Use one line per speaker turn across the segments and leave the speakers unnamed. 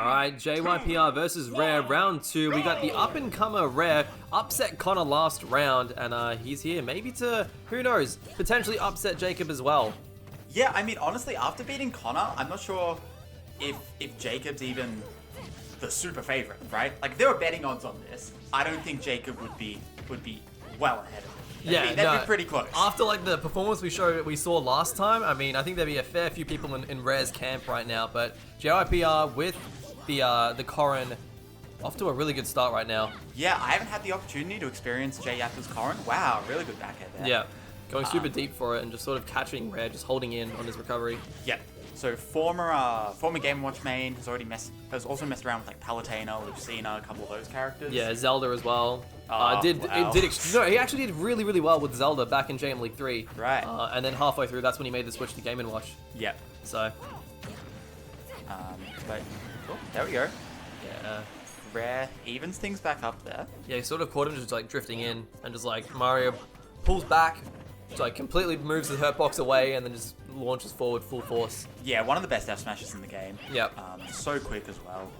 Alright, JYPR versus Rare, round 2. We got the up-and-comer Rare, upset Connor last round, and he's here maybe to, who knows, potentially upset Jacob as well.
Yeah, I mean, honestly, after beating Connor, I'm not sure if Jacob's even the super favorite, right? Like, if there were betting odds on this, I don't think Jacob would be well ahead of him. That'd be pretty close.
After like the performance we saw last time, I mean, I think there'd be a fair few people in Rare's camp right now. But JYPR with the Corrin off to a really good start right now.
Yeah, I haven't had the opportunity to experience Jypr's Corrin. Wow, really good backhead there.
Yeah, going super deep for it and just sort of catching Rare, just holding in on his recovery.
Yeah. So former Game & Watch main has also messed around with like Palutena, Lucina, a couple of those characters.
Yeah, Zelda as well.
Wow.
He actually did really, really well with Zelda back in JMLeague4.
Right.
And then halfway through, that's when he made the switch to Game & Watch.
Yeah.
So.
But there we go.
Yeah.
Rare evens things back up there.
Yeah, he sort of caught him just like drifting in, and just like Mario pulls back, just like completely moves the hurt box away, and then just launches forward full force.
Yeah, one of the best F smashes in the game.
Yep.
So quick as well.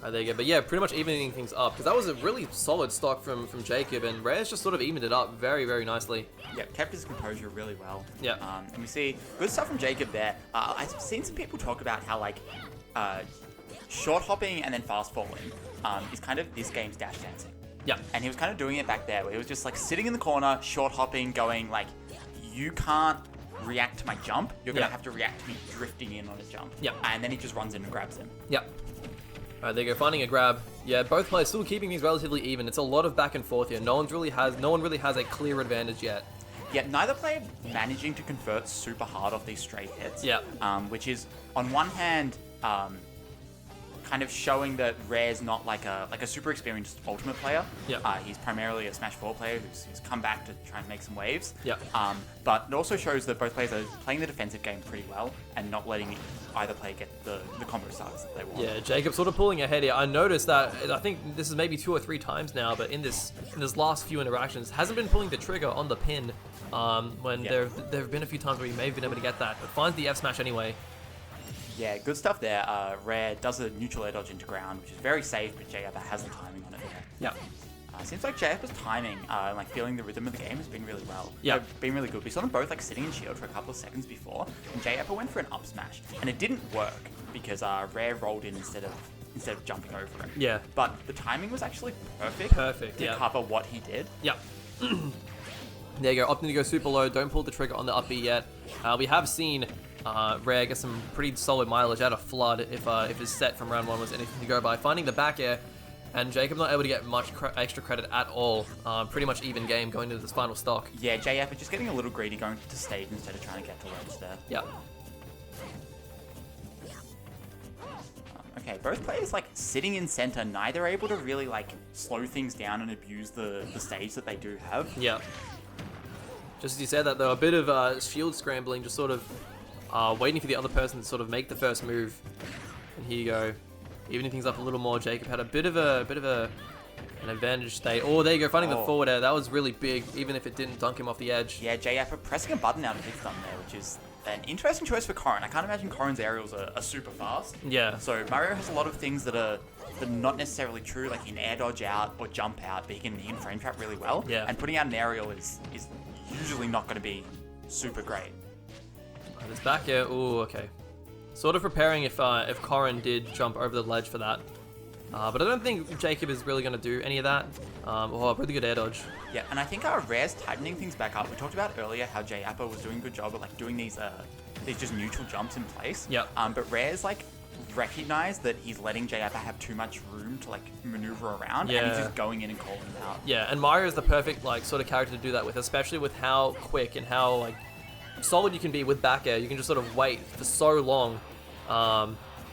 There you go. But yeah, pretty much evening things up, because that was a really solid stock from Jacob, and Rare's just sort of evened it up very, very nicely.
Yeah, kept his composure really well.
Yeah.
And we see good stuff from Jacob there. I've seen some people talk about how like short hopping and then fast falling is kind of this game's dash dancing.
Yeah.
And he was kind of doing it back there, where he was just like sitting in the corner, short hopping, going like, you can't react to my jump. You're gonna have to react to me drifting in on a jump.
Yeah.
And then he just runs in and grabs him.
Yep. Alright, there you go, finding a grab. Yeah, both players still keeping these relatively even. It's a lot of back and forth here. No one really has a clear advantage yet.
Yeah, neither player managing to convert super hard off these straight hits.
Yeah.
Which is, on one hand, kind of showing that Rare's not like a super experienced Ultimate player.
Yeah.
He's primarily a Smash 4 player who's come back to try and make some waves.
Yeah.
But it also shows that both players are playing the defensive game pretty well and not letting either player get the combo starts that they want.
Yeah, Jacob sort of pulling ahead here. I noticed that, I think this is maybe 2 or 3 times now, but in this last few interactions, hasn't been pulling the trigger on the pin when there have been a few times where he may have been able to get that, but finds the F smash anyway.
Yeah, good stuff there. Rare does a neutral air dodge into ground, which is very safe, but Jypr has the timing on it there.
Yeah.
Seems like Jypr's timing, like feeling the rhythm of the game has been really well.
Yeah.
Been really good. We saw them both like sitting in shield for a couple of seconds before, and Jypr went for an up smash, and it didn't work because Rare rolled in instead of jumping over it.
Yeah.
But the timing was actually perfect. To cover what he did.
Yep. There you go, opting to go super low, don't pull the trigger on the up B yet. We have seen Rare get some pretty solid mileage out of Flood if his set from round 1 was anything to go by. Finding the back air, and Jacob not able to get much extra credit at all. Pretty much even game going into this final stock.
Yeah, Jypr just getting a little greedy going to stage instead of trying to get to ledge there.
Yep.
Okay, both players like sitting in center, neither able to really like slow things down and abuse the stage that they do have.
Yeah. Just as you said that though, a bit of shield scrambling, just sort of waiting for the other person to sort of make the first move. And here you go, evening things up a little more. Jacob had a bit of an advantage state. Oh, there you go, finding the forward air. That was really big, even if it didn't dunk him off the edge.
Yeah, Jypr pressing a button out of his thumb there, which is an interesting choice for Corrin. I can't imagine Corrin's aerials are super fast.
Yeah.
So Mario has a lot of things that are not necessarily true, like he can air dodge out or jump out, but he can frame trap really well.
Yeah.
And putting out an aerial is usually not going to be super great.
This back here, ooh, okay. Sort of preparing if Corrin did jump over the ledge for that. But I don't think Jacob is really going to do any of that. Really good air dodge.
Yeah, and I think Rare's tightening things back up. We talked about earlier how Jypr was doing a good job at like doing these just neutral jumps in place.
Yeah.
But Rare's like recognized that he's letting Jypr have too much room to like maneuver around, and he's just going in and calling him out.
Yeah, and Mario is the perfect like sort of character to do that with, especially with how quick and how like solid you can be with back air. You can just sort of wait for so long.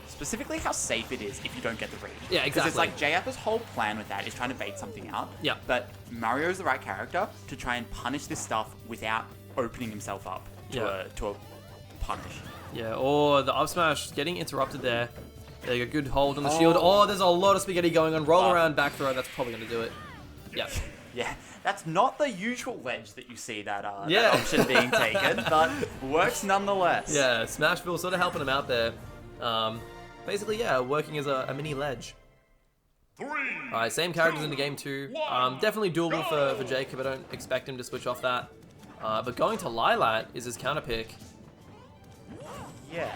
Specifically how safe it is if you don't get the read.
Yeah, exactly.
Because it's like Jypr's whole plan with that is trying to bait something out.
Yeah.
But Mario's the right character to try and punish this stuff without opening himself up to a punish.
Yeah, or the up smash getting interrupted there. There you go, good hold on the shield. Oh, there's a lot of spaghetti going on. Roll around back throw, that's probably going to do it. Yeah.
Yeah, that's not the usual ledge that you see that option being taken, but works nonetheless.
Yeah, Smashville sort of helping him out there. basically, yeah, working as a mini ledge. Alright, same characters into game 2. Definitely doable for Jacob. I don't expect him to switch off that. But going to Lilat is his counter pick.
Yeah.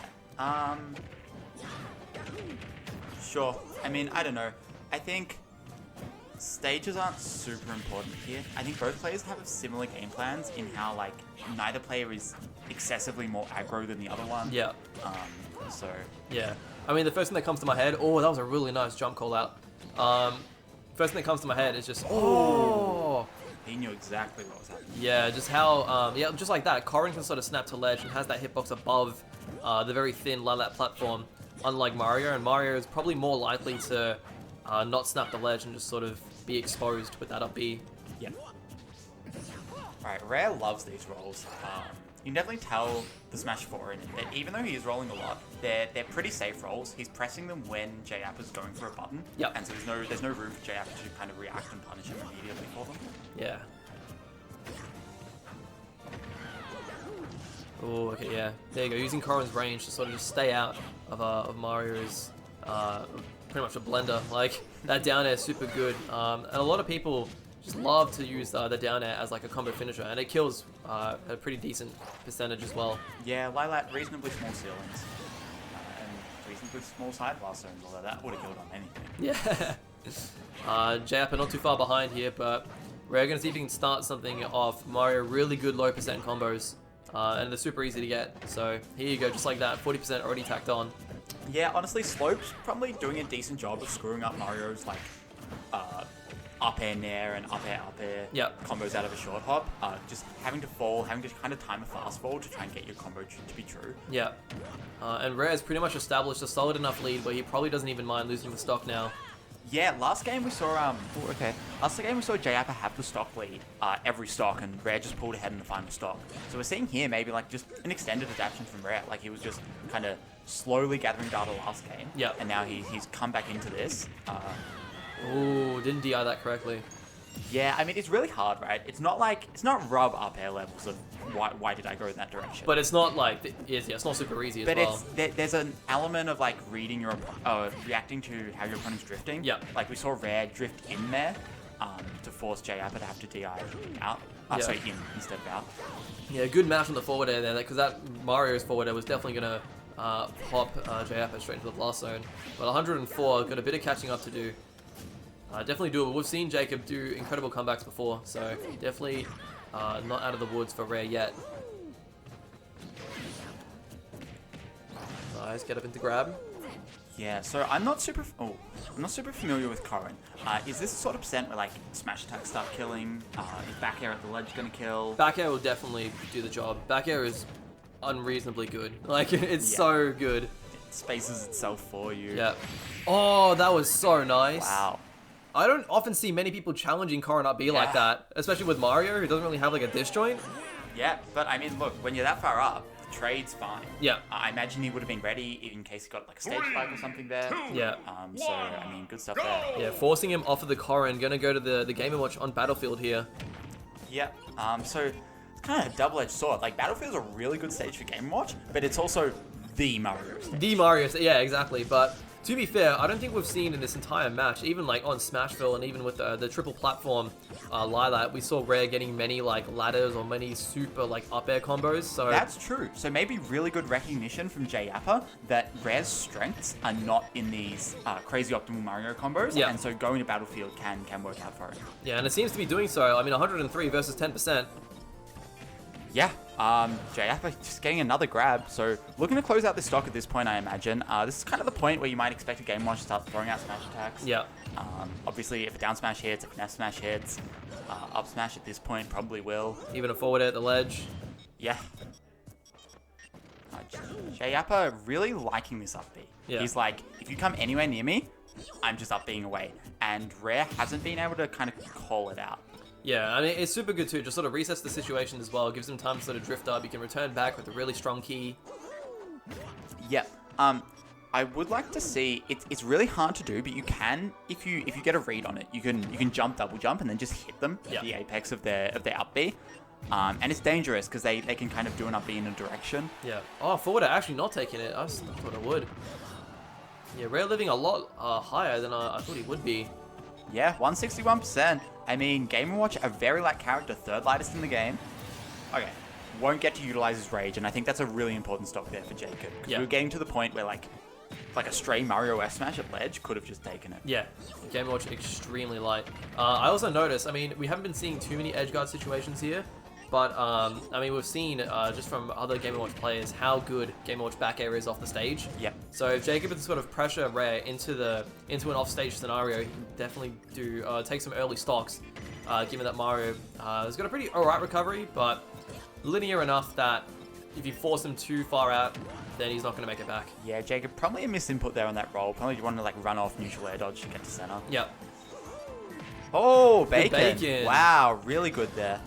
Sure. I mean, I don't know. I think stages aren't super important here. I think both players have similar game plans in how, like, neither player is excessively more aggro than the other one.
Yeah.
So...
Yeah. I mean, the first thing that comes to my head... Oh, that was a really nice jump call out. First thing that comes to my head is just... Oh!
He knew exactly what was happening.
Yeah, just how... yeah, just like that. Corrin can sort of snap to ledge and has that hitbox above the very thin Lilat platform, unlike Mario. And Mario is probably more likely to not snap the ledge and just sort of be exposed with that up B.
Yeah. Alright, Rare loves these rolls. You can definitely tell the Smash 4 in it that even though he is rolling a lot, they're pretty safe rolls. He's pressing them when Jypr is going for a button.
Yep.
And so there's no room for Jypr to kind of react and punish him immediately for them.
Yeah. Oh, okay, yeah. There you go. Using Corrin's range to sort of just stay out of Mario's pretty much a blender. Like, that down air is super good. And a lot of people just love to use the down air as like a combo finisher, and it kills a pretty decent percentage as well.
Yeah, Lilat, reasonably small ceilings. And reasonably small side blast zones, although that would have killed on anything.
Yeah. Jypr not too far behind here, but we're going to see if he can start something off. Mario, really good low percent combos. And they're super easy to get. So here you go, just like that, 40% already tacked on.
Yeah, honestly, Slope's probably doing a decent job of screwing up Mario's like up air nair and up air
Yep.
combos out of a short hop. Just having to kind of time a fast fall to try and get your combo to be true.
Yeah. And Rare's pretty much established a solid enough lead where he probably doesn't even mind losing the stock now.
Yeah, last game we saw Last game we saw Jypr have the stock lead every stock, and Rare just pulled ahead in the final stock. So we're seeing here maybe like just an extended adaptation from Rare. Like he was just kind of slowly gathering data last game.
Yeah.
And now he's come back into this.
Ooh, didn't DI that correctly.
Yeah, I mean it's really hard, right? It's not rub up air levels of why did I go in that direction.
But it's not like it's not super easy as well.
But there's an element of like reading your reacting to how your opponent's drifting.
Yeah.
Like we saw Rare drift in there to force Jypr to have to DI out.
Yeah.
Sorry, in instead of out.
Yeah, good match on the forward air there, because that Mario's forward air was definitely gonna pop Jypr straight into the blast zone. But 104, got a bit of catching up to do. Definitely doable. We've seen Jacob do incredible comebacks before, so definitely not out of the woods for Rare yet. Nice, get up into grab.
Yeah, so I'm not super familiar with Corrin. Is this the sort of percent where like smash attacks start killing? Is back air at the ledge gonna kill?
Back air will definitely do the job. Back air is unreasonably good. Like, it's so good.
It spaces itself for you.
Yeah. Oh, that was so nice.
Wow.
I don't often see many people challenging Corrin up B like that, especially with Mario, who doesn't really have like a disjoint.
Yeah, but I mean, look, when you're that far up, the trade's fine.
Yeah.
I imagine he would have been ready in case he got like a stage spike or something there.
Yeah.
So, I mean, good stuff there.
Yeah, forcing him off of the Corrin, gonna go to the Game & Watch on Battlefield here.
Yeah, so it's kind of a double-edged sword. Like, Battlefield's a really good stage for Game & Watch, but it's also the Mario stage.
The Mario, yeah, exactly. But to be fair, I don't think we've seen in this entire match, even like on Smashville and even with the triple platform Lilat, we saw Rare getting many like ladders or many super like up air combos. So
that's true. So maybe really good recognition from Jypr that Rare's strengths are not in these crazy optimal Mario combos,
Yeah.
and so going to Battlefield can work out for him.
Yeah, and it seems to be doing so. I mean, 103 versus 10%.
Yeah, Jypr just getting another grab, so looking to close out the stock at this point, I imagine. This is kind of the point where you might expect a Game Watch to start throwing out smash attacks.
Yeah.
Obviously, if a down smash hits, if an F smash hits, up smash at this point probably will.
Even a forward air at the ledge.
Yeah. Jypr really liking this up B.
Yeah.
He's like, if you come anywhere near me, I'm just up being away. And Rare hasn't been able to kind of call it out.
Yeah, I mean, it's super good too. Just sort of resets the situation as well. Gives him time to sort of drift up. You can return back with a really strong key.
Yeah. I would like to see. It's really hard to do, but you can if you get a read on it. You can jump, double jump, and then just hit them at the apex of their up B. And it's dangerous because they can kind of do an up B in a direction.
Yeah. Oh, forward air actually not taking it. I thought it would. Yeah, Rare living a lot higher than I thought he would be.
Yeah, 161%. I mean, Game & Watch, a very light character, third lightest in the game. Okay, won't get to utilize his rage, and I think that's a really important stock there for Jypr. Because we were getting to the point where like a stray Mario F smash at ledge could have just taken it.
Yeah, Game & Watch extremely light. I also noticed, I mean, we haven't been seeing too many edge guard situations here, but I mean, we've seen just from other Game & Watch players how good Game & Watch back air is off the stage.
Yep.
So if Jypr can sort of pressure Rare into an off-stage scenario, he can definitely take some early stocks. Given that Mario has got a pretty alright recovery, but linear enough that if you force him too far out, then he's not going to make it back.
Yeah, Jypr, probably a misinput there on that roll. Probably wanted to like run off neutral air dodge to get to center.
Yep.
Oh, bacon.
Bacon.
Wow, really good there.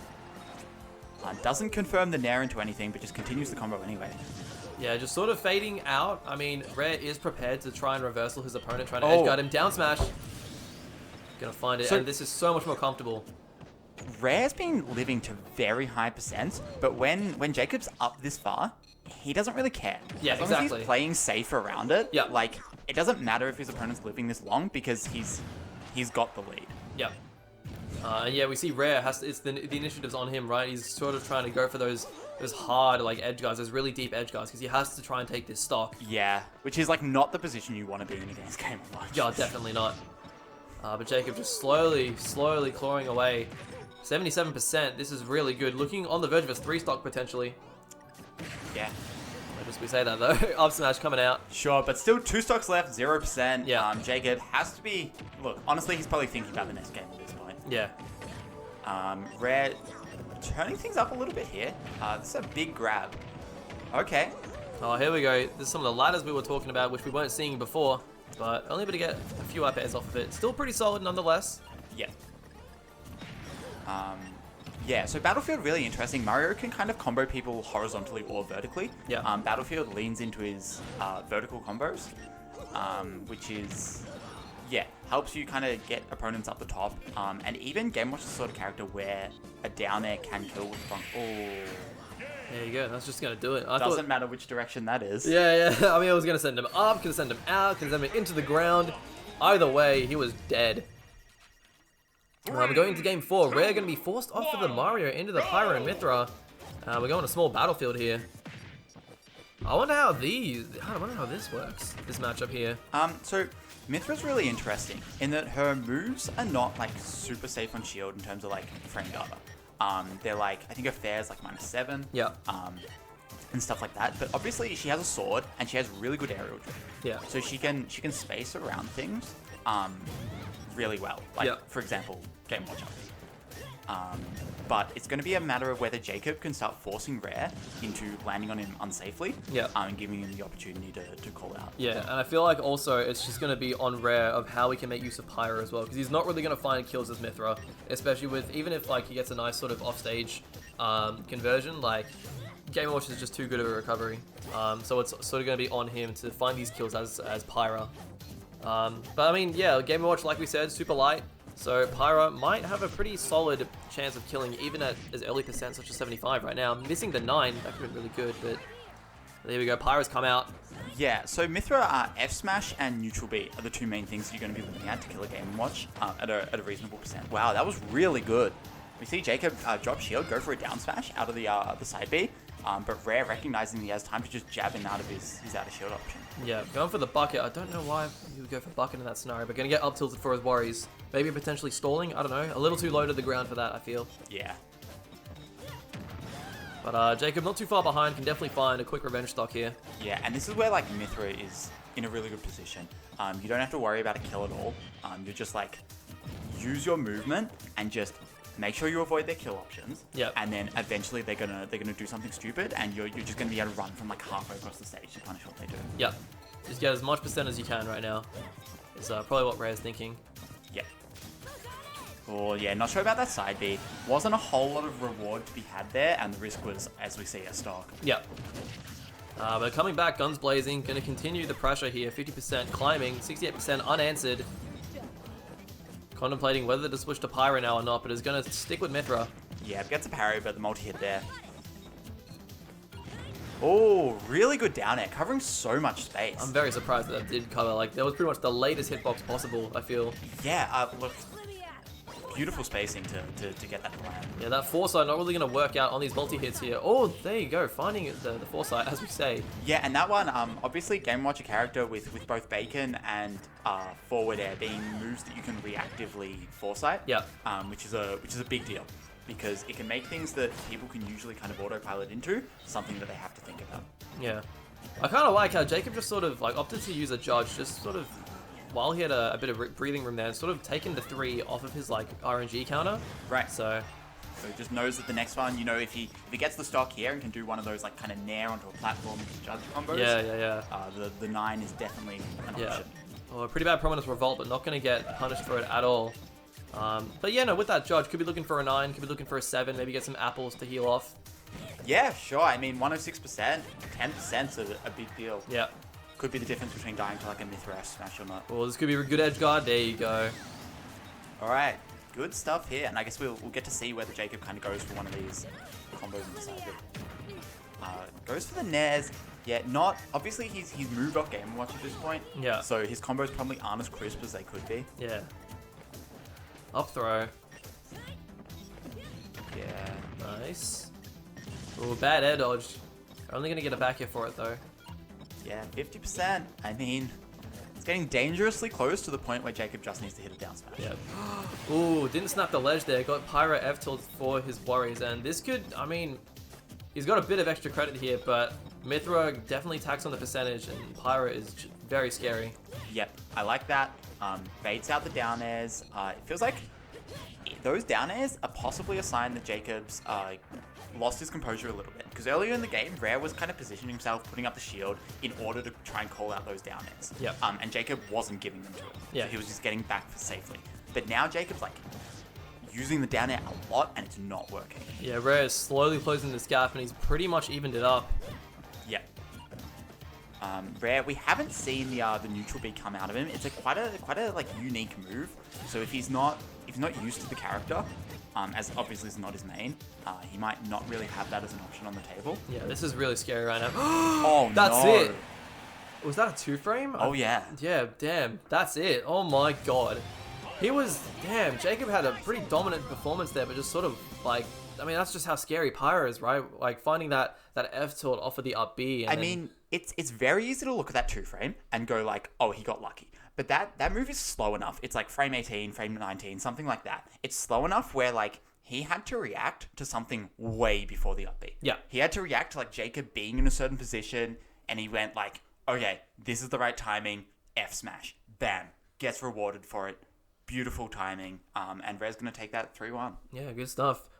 Doesn't confirm the nair into anything, but just continues the combo anyway.
Yeah, just sort of fading out. I mean, Rare is prepared to try and reversal his opponent, trying to edge guard him. Down smash. Gonna find it, and this is so much more comfortable.
Rare's been living to very high percents, but when Jacob's up this far, he doesn't really care.
Yeah,
as long as he's playing safe around it, like, it doesn't matter if his opponent's living this long because he's got the lead.
Yep. And yeah, we see Rare it's the initiative's on him, right? He's sort of trying to go for those hard like edge guards, those really deep edge guards, because he has to try and take this stock.
Yeah, which is like not the position you want to be in against Game & Watch.
Yeah, definitely not. But Jypr just slowly clawing away. 77%. This is really good. Looking on the verge of his 3 stock potentially.
Yeah.
We say that though. Up smash coming out.
Sure, but still 2 stocks left, 0%.
Yeah.
Jypr has to be. Look, honestly, he's probably thinking about the next game at this point.
Yeah.
Rare turning things up a little bit here. This is a big grab. Okay.
Oh, here we go. This is some of the ladders we were talking about, which we weren't seeing before, but only able to get a few up airs off of it. Still pretty solid nonetheless.
Yeah. Yeah, so Battlefield really interesting. Mario can kind of combo people horizontally or vertically.
Yeah.
Battlefield leans into his vertical combos, which is, yeah, helps you kind of get opponents up the top. And even Game Watch is the sort of character where a down air can kill with front. Oh.
There you go. That's just gonna do it.
Doesn't matter which direction that is.
Yeah. I mean, I was gonna send him up, gonna send him out, gonna send him into the ground. Either way, he was dead. We're going into game 4. Rare going to be forced off of the Mario into the Pythra and Mythra. We're going to small battlefield here. I wonder how this works, this matchup here.
So Mythra's really interesting in that her moves are not like super safe on shield in terms of like frame data. They're like, I think her fair is like -7.
Yeah.
And stuff like that. But obviously she has a sword and she has really good aerial drift.
Yeah.
So she can space around things really well. Like for example, Game Watch. But it's going to be a matter of whether Jypr can start forcing Rare into landing on him unsafely. And giving him the opportunity to call out.
Yeah, and I feel like also it's just going to be on Rare of how he can make use of Pythra as well, because he's not really going to find kills as Mythra, especially with, even if like he gets a nice sort of offstage conversion, like Game Watch is just too good of a recovery. So it's sort of going to be on him to find these kills as Pythra. But I mean, yeah, Game & Watch, like we said, super light. So Pythra might have a pretty solid chance of killing even at as early percent such as 75 right now. Missing the 9, that could be really good, but there we go. Pythra's come out.
Yeah, so Mythra, F smash and neutral B are the 2 main things you're going to be looking at to kill a Game & Watch at a reasonable percent. Wow, that was really good. We see Jypr drop shield, go for a down smash out of the side B. But Rare recognizing he has time to just jab him out of his out of shield option.
Yeah, going for the bucket. I don't know why he would go for bucket in that scenario, but going to get up tilted for his worries. Maybe potentially stalling, I don't know. A little too low to the ground for that, I feel.
Yeah.
But Jypr not too far behind, can definitely find a quick revenge stock here.
Yeah, and this is where like Mythra is in a really good position. You don't have to worry about a kill at all. You just like use your movement and just make sure you avoid their kill options.
Yeah.
And then eventually they're gonna do something stupid, and you're just gonna be able to run from like halfway across the stage to punish what they do.
Yeah. Just get as much percent as you can right now. Is probably what Rare's thinking.
Yeah. Oh yeah, not sure about that side B. Wasn't a whole lot of reward to be had there, and the risk was, as we see, a stock.
Yeah. But coming back, guns blazing, gonna continue the pressure here. 50% climbing, 68% unanswered. Contemplating whether to switch to Pythra now or not, but is going to stick with Mythra.
Yeah, gets a parry, but the multi-hit there. Oh, really good down air, covering so much space.
I'm very surprised that did cover. Like, that was pretty much the latest hitbox possible, I feel.
Yeah, look, beautiful spacing to get that to land.
Yeah, that foresight not really going to work out on these multi-hits here. Oh, there you go, finding the foresight, as we say.
Yeah, and that one, obviously Game Watcher character with both Bacon and forward air being moves that you can reactively foresight.
Yeah.
Which is a big deal, because it can make things that people can usually kind of autopilot into something that they have to think about.
Yeah. I kind of like how Jacob just sort of like opted to use a judge, just sort of while he had a bit of breathing room there, and sort of taken the 3 off of his like RNG counter.
Right.
So
he just knows that the next one, you know, if he gets the stock here and can do one of those like kind of nair onto a platform with judge combos.
Yeah.
The 9 is definitely an option.
Oh, a pretty bad prominence revolt, but not going to get punished for it at all. But yeah, no, with that judge, could be looking for a 9, could be looking for a 7, maybe get some apples to heal off.
Yeah, sure. I mean, 106%, 10% is a big deal.
Yeah.
Could be the difference between dying to like a Mythra F smash or not.
Well, this could be a good edge guard. There you go.
All right, good stuff here, and I guess we'll get to see whether Jacob kind of goes for one of these combos and decide it. Goes for the Nares. Yeah, not obviously he's moved off Game Watch at this point.
Yeah.
So his combos probably aren't as crisp as they could be.
Yeah. Up throw.
Yeah.
Nice. Ooh, bad air dodge. Only gonna get a back here for it though.
Yeah, 50%. I mean, it's getting dangerously close to the point where Jacob just needs to hit a down smash.
Yep. Ooh, didn't snap the ledge there. Got Pythra F tilt for his worries, and this could, I mean, he's got a bit of extra credit here, but Mythra definitely tax on the percentage, and Pythra is very scary.
Yep, I like that. Baits out the down airs. It feels like those down airs are possibly a sign that Jacob's lost his composure a little bit. Because earlier in the game, Rare was kind of positioning himself, putting up the shield in order to try and call out those down airs.
Yep.
And Jacob wasn't giving them to him.
Yeah.
So he was just getting back safely. But now Jacob's like using the down air a lot, and it's not working.
Yeah, Rare is slowly closing this gap, and he's pretty much evened it up.
Yep. Rare, we haven't seen the neutral B come out of him. It's quite a like unique move. So if he's not used to the character, as obviously it's not his main, he might not really have that as an option on the table.
Yeah, this is really scary right now.
Oh,
That's
no.
it. Was that a 2-frame?
Oh, yeah.
Yeah, damn. That's it. Oh my god. Damn, Jacob had a pretty dominant performance there, but just sort of like, I mean, that's just how scary Pythra is, right? Like finding that F tilt off of the up B.
I mean, it's very easy to look at that 2-frame and go like, oh, he got lucky. But that move is slow enough. It's like frame 18, frame 19, something like that. It's slow enough where like he had to react to something way before the up B.
Yeah.
He had to react to like Jacob being in a certain position, and he went like, okay, this is the right timing, F smash. Bam. Gets rewarded for it. Beautiful timing. And Red's going to take that 3-1.
Yeah, good stuff.